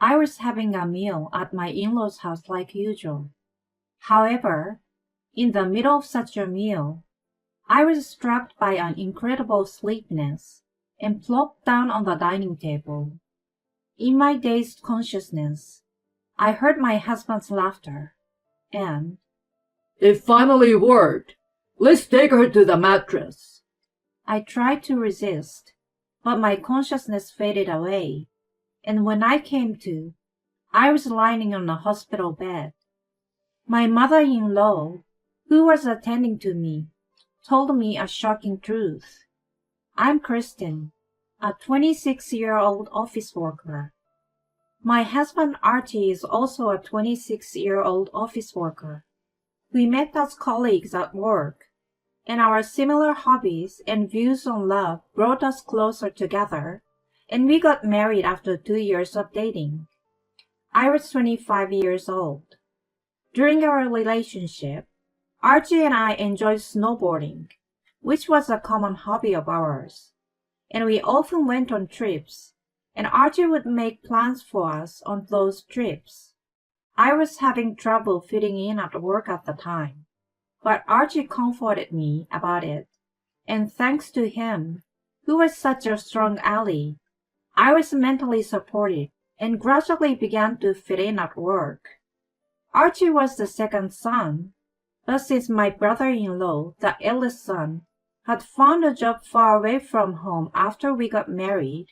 I was having a meal at my in-laws' house like usual. However, in the middle of such a meal, I was struck by an incredible sleepiness and plopped down on the dining table. In my dazed consciousness, I heard my husband's laughter, and It finally worked. Let's take her to the mattress. I tried to resist, but my consciousness faded away, and when I came to, I was lying on a hospital bed. My mother-in-law, who was attending to me, told me a shocking truth. I'm Kristen, a 26-year-old office worker. My husband Archie is also a 26-year-old office worker. We met as colleagues at work, and our similar hobbies and views on love brought us closer together, and we got married after 2 years of dating. I was 25 years old. During our relationship, Archie and I enjoyed snowboarding, which was a common hobby of ours, and we often went on trips, and Archie would make plans for us on those trips. I was having trouble fitting in at work at the time, but Archie comforted me about it, and thanks to him, who was such a strong ally, I was mentally supported and gradually began to fit in at work. Archie was the second son, but since my brother-in-law, the eldest son, had found a job far away from home after we got married,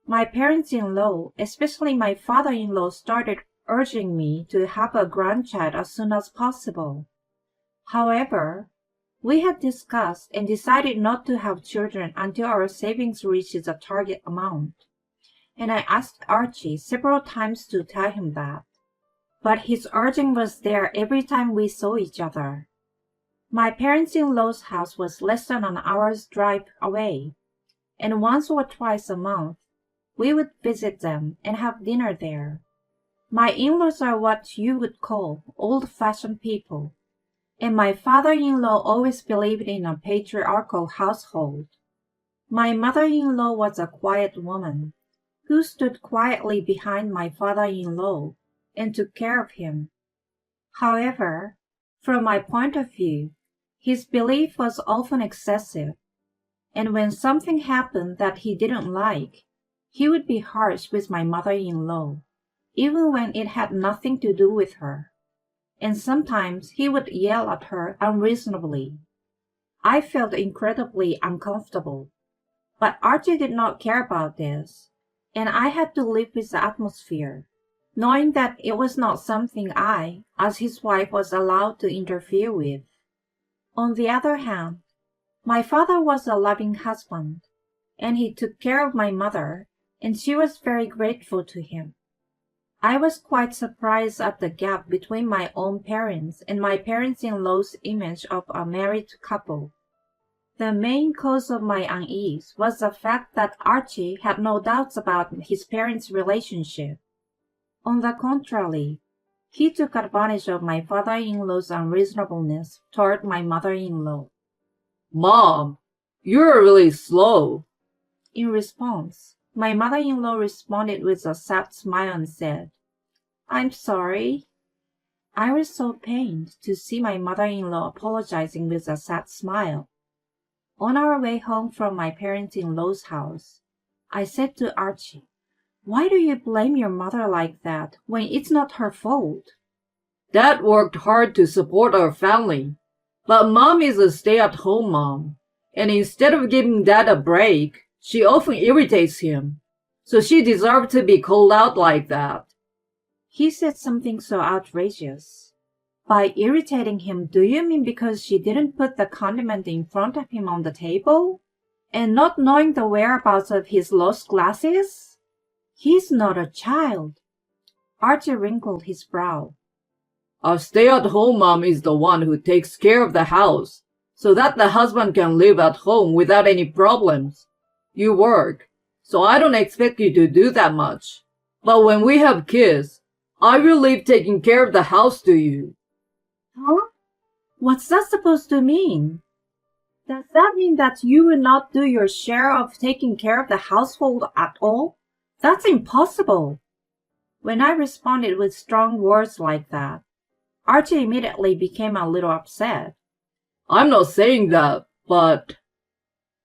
my parents-in-law, especially my father-in-law, started urging me to have a grandchild as soon as possible. However, we had discussed and decided not to have children until our savings reaches a target amount, and I asked Archie several times to tell him that, but his urging was there every time we saw each other. My parents-in-law's house was less than an hour's drive away, and once or twice a month, we would visit them and have dinner there. My in-laws are what you would call old-fashioned people, and my father-in-law always believed in a patriarchal household. My mother-in-law was a quiet woman, who stood quietly behind my father-in-law and took care of him. However, from my point of view, his belief was often excessive, and when something happened that he didn't like, he would be harsh with my mother-in-law, even when it had nothing to do with her, and sometimes he would yell at her unreasonably. I felt incredibly uncomfortable, but Archie did not care about this, and I had to live with the atmosphere, knowing that it was not something I, as his wife, was allowed to interfere with. On the other hand, my father was a loving husband, and he took care of my mother, and she was very grateful to him. I was quite surprised at the gap between my own parents and my parents-in-law's image of a married couple. The main cause of my unease was the fact that Archie had no doubts about his parents' relationship. On the contrary, he took advantage of my father-in-law's unreasonableness toward my mother-in-law. Mom, you're really slow. In response, my mother-in-law responded with a sad smile and said, I'm sorry. I was so pained to see my mother-in-law apologizing with a sad smile. On our way home from my parents-in-law's house, I said to Archie, why do you blame your mother like that when it's not her fault? Dad worked hard to support our family, but Mom is a stay-at-home mom, and instead of giving Dad a break, she often irritates him, so she deserved to be called out like that. He said something so outrageous. By irritating him, do you mean because she didn't put the condiment in front of him on the table? And not knowing the whereabouts of his lost glasses? He's not a child. Archie wrinkled his brow. A stay-at-home mom is the one who takes care of the house, so that the husband can live at home without any problems. You work, so I don't expect you to do that much. But when we have kids, I will leave taking care of the house to you. Huh? What's that supposed to mean? Does that mean that you will not do your share of taking care of the household at all? That's impossible. When I responded with strong words like that, Archie immediately became a little upset. I'm not saying that, but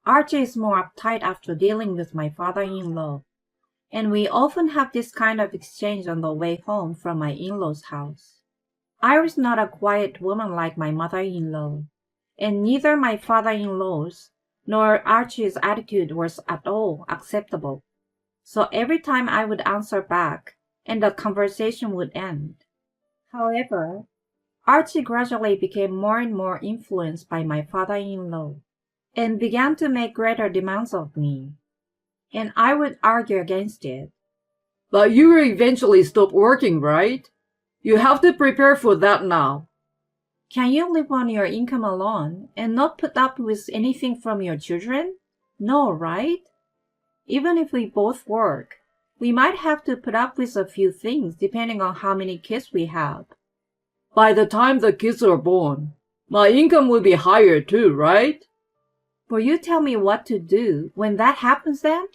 Archie is more uptight after dealing with my father-in-law, and we often have this kind of exchange on the way home from my in-laws' house. I was not a quiet woman like my mother-in-law, and neither my father-in-law's nor Archie's attitude was at all acceptable. So every time I would answer back, and the conversation would end. However, Archie gradually became more and more influenced by my father-in-law, and began to make greater demands of me, and I would argue against it. but you will eventually stop working, right? You have to prepare for that now. Can you live on your income alone and not put up with anything from your children? No, right? Even if we both work, we might have to put up with a few things depending on how many kids we have. By the time the kids are born, my income will be higher too, right? Will you tell me what to do when that happens then?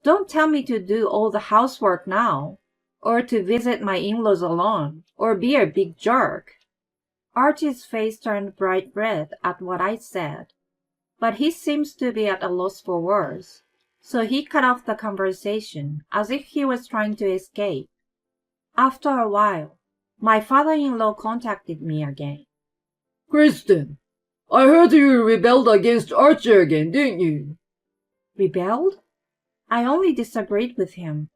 Don't tell me to do all the housework now, or to visit my in-laws alone, or be a big jerk. Archie's face turned bright red at what I said, but he seems to be at a loss for words, so he cut off the conversation as if he was trying to escape. After a while, my father-in-law contacted me again. Kristen, I heard you rebelled against Archie again, didn't you? Rebelled? I only disagreed with him.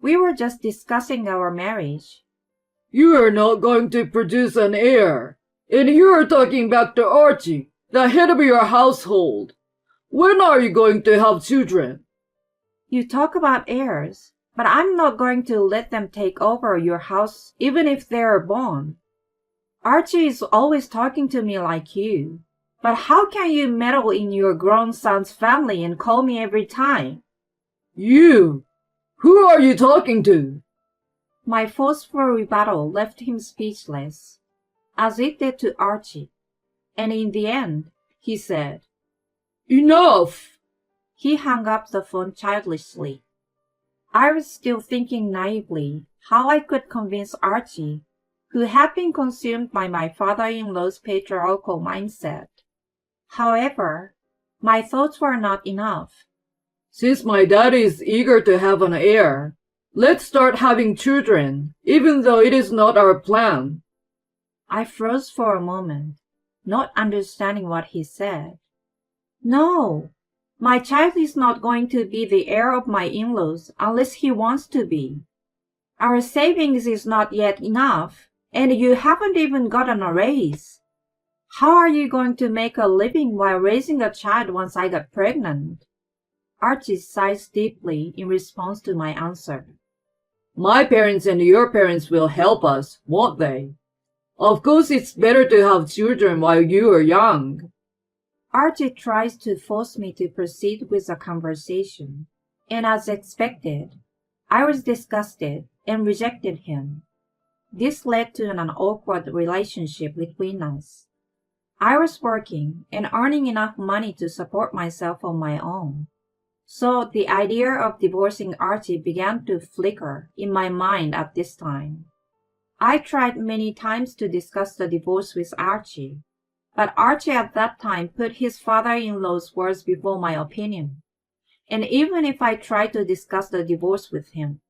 We were just discussing our marriage. You are not going to produce an heir, and you are talking back to Archie, the head of your household. When are you going to have children? You talk about heirs, but I'm not going to let them take over your house even if they're born. Archie is always talking to me like you, but how can you meddle in your grown son's family and call me every time? You? Who are you talking to? My forceful rebuttal left him speechless, as it did to Archie, and in the end, he said, Enough! He hung up the phone childishly. I was still thinking naively how I could convince Archie, who had been consumed by my father-in-law's patriarchal mindset. However, my thoughts were not enough. Since my dad is eager to have an heir, let's start having children, even though it is not our plan. I froze for a moment, not understanding what he said. No, my child is not going to be the heir of my in-laws unless he wants to be. Our savings is not yet enough, and you haven't even gotten a raise. How are you going to make a living while raising a child once I get pregnant? Archie sighed deeply in response to my answer. My parents and your parents will help us, won't they? Of course it's better to have children while you are young. Archie tries to force me to proceed with the conversation, and as expected, I was disgusted and rejected him. This led to an awkward relationship between us. I was working and earning enough money to support myself on my own, so the idea of divorcing Archie began to flicker in my mind at this time. I tried many times to discuss the divorce with Archie, but Archie at that time put his father-in-law's words before my opinion, and even if I tried to discuss the divorce with him,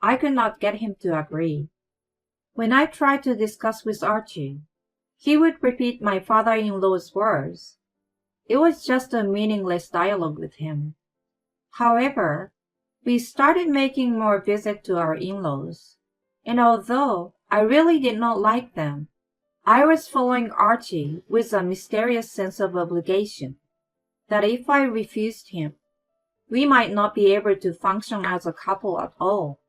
I could not get him to agree. When I tried to discuss with Archie, he would repeat my father-in-law's words. It was just a meaningless dialogue with him. However, we started making more visits to our in-laws, and although I really did not like them, I was following Archie with a mysterious sense of obligation, that if I refused him, we might not be able to function as a couple at all.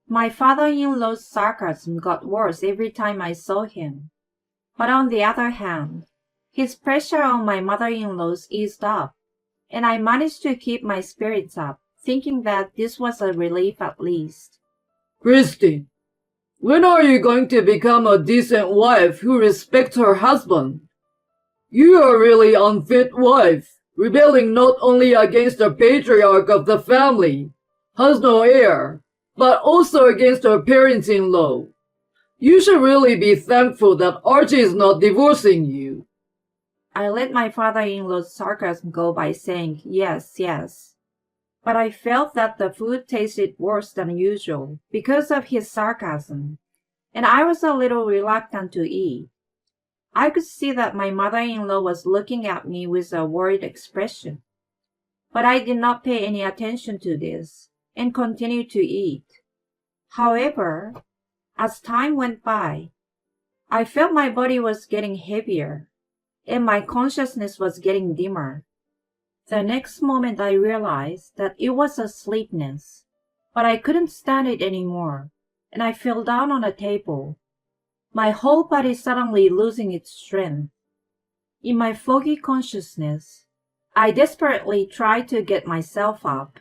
My father-in-law's sarcasm got worse every time I saw him, but on the other hand, his pressure on my mother-in-law's eased up, and I managed to keep my spirits up, thinking that this was a relief at least. Christine, when are you going to become a decent wife who respects her husband? You are really unfit wife, rebelling not only against the patriarch of the family, has no heir, but also against her parents-in-law. You should really be thankful that Archie is not divorcing you. I let my father-in-law's sarcasm go by saying yes, yes. But I felt that the food tasted worse than usual because of his sarcasm, and I was a little reluctant to eat. I could see that my mother-in-law was looking at me with a worried expression. But I did not pay any attention to this and continued to eat. However, as time went by, I felt my body was getting heavier and my consciousness was getting dimmer. The next moment I realized that it was a sleepiness, but I couldn't stand it anymore, and I fell down on a table, my whole body suddenly losing its strength. In my foggy consciousness, I desperately tried to get myself up,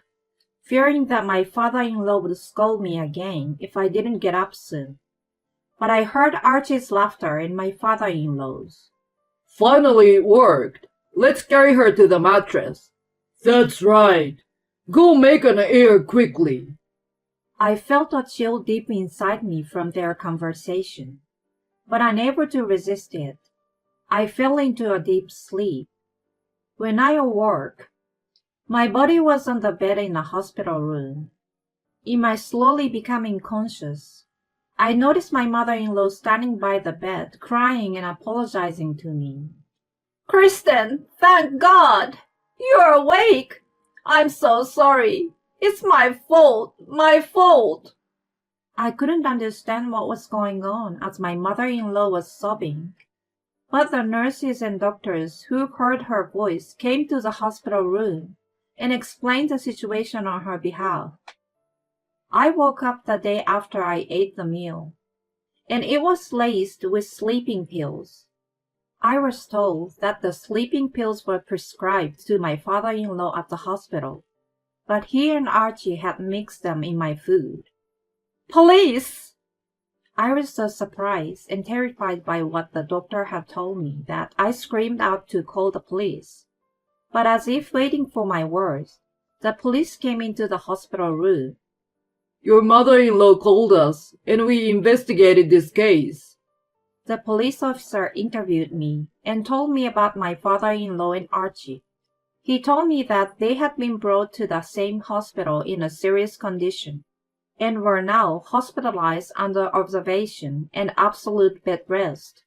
fearing that my father-in-law would scold me again if I didn't get up soon. But I heard Archie's laughter and my father-in-law's. Finally it worked. Let's carry her to the mattress. That's right. Go make an heir quickly. I felt a chill deep inside me from their conversation, but unable to resist it, I fell into a deep sleep. When I awoke, my body was on the bed in the hospital room. In my slowly becoming conscious, I noticed my mother-in-law standing by the bed, crying and apologizing to me. "Kristen, thank God! You're awake! I'm so sorry! It's my fault! My fault!" I couldn't understand what was going on as my mother-in-law was sobbing. But the nurses and doctors who heard her voice came to the hospital room and explained the situation on her behalf. I woke up the day after I ate the meal, and it was laced with sleeping pills. I was told that the sleeping pills were prescribed to my father-in-law at the hospital, but he and Archie had mixed them in my food. Police! I was so surprised and terrified by what the doctor had told me that I screamed out to call the police. But as if waiting for my words, the police came into the hospital room. Your mother-in-law called us, and we investigated this case. The police officer interviewed me and told me about my father-in-law and Archie. He told me that they had been brought to the same hospital in a serious condition and were now hospitalized under observation and absolute bed rest.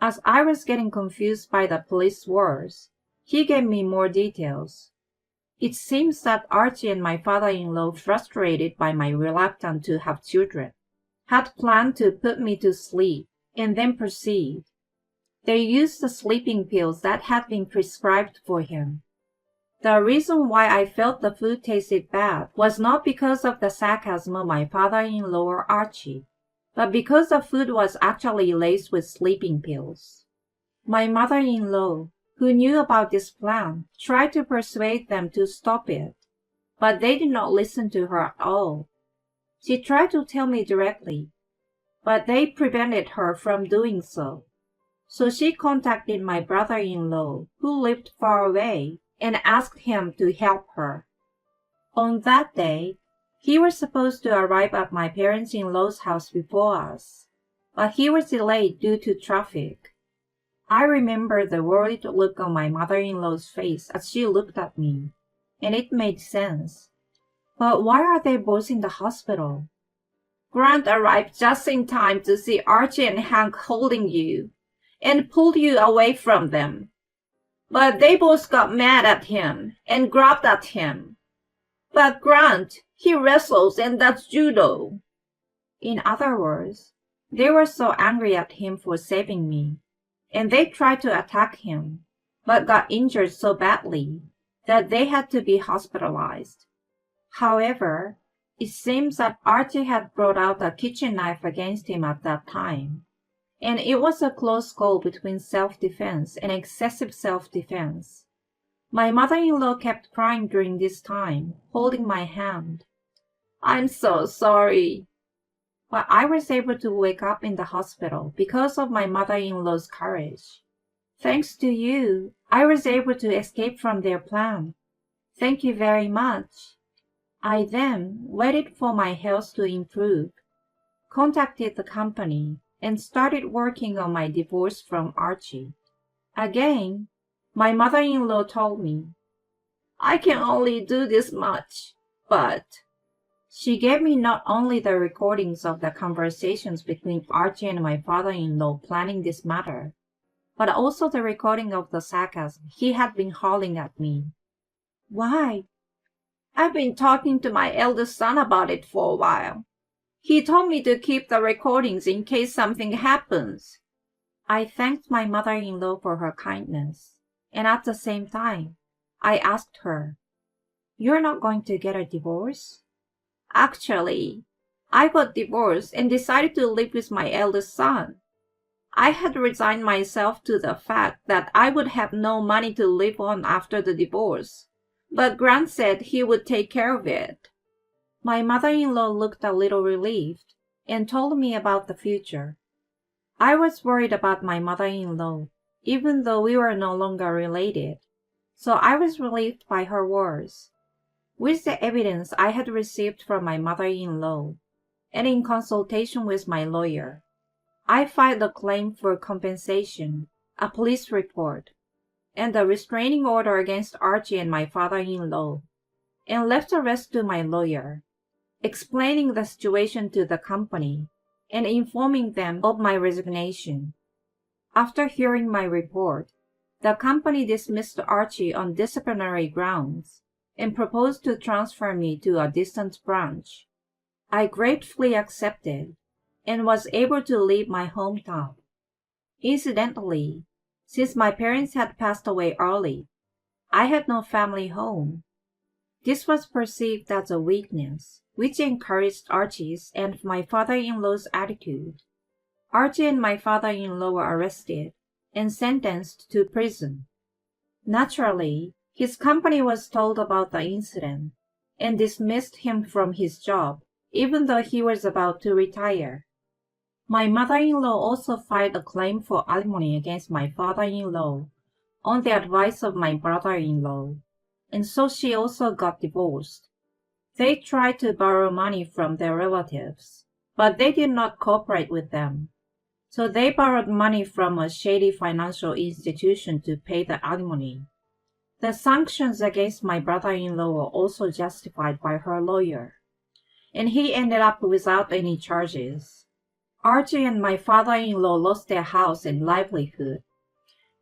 As I was getting confused by the police words, he gave me more details. It seems that Archie and my father-in-law, frustrated by my reluctance to have children, had planned to put me to sleep and then proceed. They used the sleeping pills that had been prescribed for him. The reason why I felt the food tasted bad was not because of the sarcasm of my father-in-law or Archie, but because the food was actually laced with sleeping pills. My mother-in-law, who knew about this plan, tried to persuade them to stop it, but they did not listen to her at all. She tried to tell me directly, but they prevented her from doing so. So she contacted my brother-in-law, who lived far away, and asked him to help her. On that day, he was supposed to arrive at my parents-in-law's house before us, but he was delayed due to traffic. I remember the worried look on my mother-in-law's face as she looked at me, and it made sense. But why are they both in the hospital? Grant arrived just in time to see Archie and Hank holding you, and pulled you away from them. But they both got mad at him and grabbed at him. But Grant, he wrestles and that's judo. In other words, they were so angry at him for saving me, and they tried to attack him, but got injured so badly that they had to be hospitalized. However, it seems that Archie had brought out a kitchen knife against him at that time, and it was a close call between self-defense and excessive self-defense. My mother-in-law kept crying during this time, holding my hand. "I'm so sorry." But I was able to wake up in the hospital because of my mother-in-law's courage. Thanks to you, I was able to escape from their plan. Thank you very much. I then waited for my health to improve, contacted the company, and started working on my divorce from Archie. Again, my mother-in-law told me, "I can only do this much, but..." She gave me not only the recordings of the conversations between Archie and my father-in-law planning this matter, but also the recording of the sarcasm he had been hurling at me. "Why? I've been talking to my eldest son about it for a while. He told me to keep the recordings in case something happens." I thanked my mother-in-law for her kindness, and at the same time, I asked her, "You're not going to get a divorce?" "Actually, I got divorced and decided to live with my eldest son. I had resigned myself to the fact that I would have no money to live on after the divorce, but Grant said he would take care of it." My mother-in-law looked a little relieved and told me about the future. I was worried about my mother-in-law, even though we were no longer related, so I was relieved by her words. With the evidence I had received from my mother-in-law, and in consultation with my lawyer, I filed a claim for compensation, a police report, and a restraining order against Archie and my father-in-law, and left the rest to my lawyer, explaining the situation to the company and informing them of my resignation. After hearing my report, the company dismissed Archie on disciplinary grounds and proposed to transfer me to a distant branch. I gratefully accepted and was able to leave my hometown. Incidentally, since my parents had passed away early, I had no family home. This was perceived as a weakness, which encouraged Archie's and my father-in-law's attitude. Archie and my father-in-law were arrested and sentenced to prison. Naturally, his company was told about the incident and dismissed him from his job, even though he was about to retire. My mother-in-law also filed a claim for alimony against my father-in-law on the advice of my brother-in-law, and so she also got divorced. They tried to borrow money from their relatives, but they did not cooperate with them. So they borrowed money from a shady financial institution to pay the alimony. The sanctions against my brother-in-law were also justified by her lawyer, and he ended up without any charges. Archie and my father-in-law lost their house and livelihood,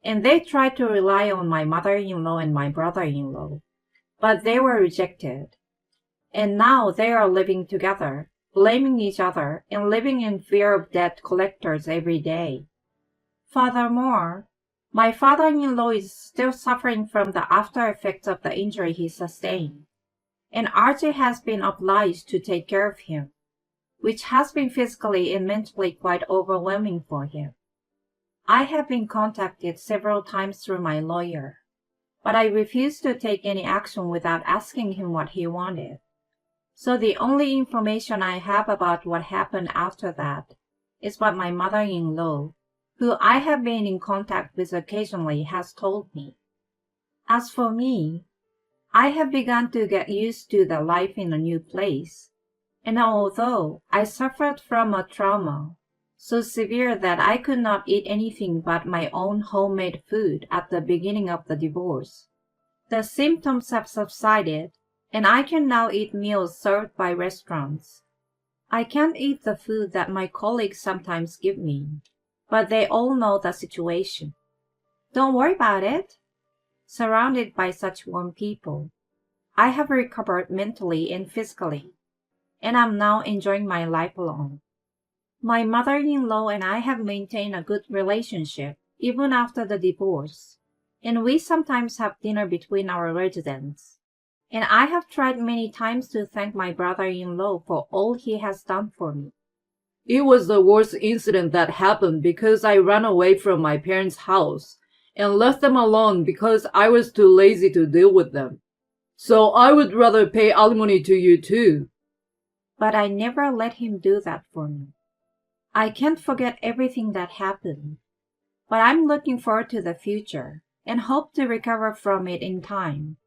and they tried to rely on my mother-in-law and my brother-in-law, but they were rejected. And now they are living together, blaming each other and living in fear of debt collectors every day. Furthermore, my father-in-law is still suffering from the after effects of the injury he sustained, and Archie has been obliged to take care of him, which has been physically and mentally quite overwhelming for him. I have been contacted several times through my lawyer, but I refused to take any action without asking him what he wanted. So the only information I have about what happened after that is what my mother-in-law, who I have been in contact with occasionally, has told me. As for me, I have begun to get used to the life in a new place, and although I suffered from a trauma so severe that I could not eat anything but my own homemade food at the beginning of the divorce, the symptoms have subsided, and I can now eat meals served by restaurants. I can't eat the food that my colleagues sometimes give me, but they all know the situation. Don't worry about it. Surrounded by such warm people, I have recovered mentally and physically, and I'm now enjoying my life alone. My mother-in-law and I have maintained a good relationship even after the divorce, and we sometimes have dinner between our residents. And I have tried many times to thank my brother-in-law for all he has done for me. It was the worst incident that happened because I ran away from my parents' house and left them alone because I was too lazy to deal with them. So I would rather pay alimony to you too. But I never let him do that for me. I can't forget everything that happened, but I'm looking forward to the future and hope to recover from it in time.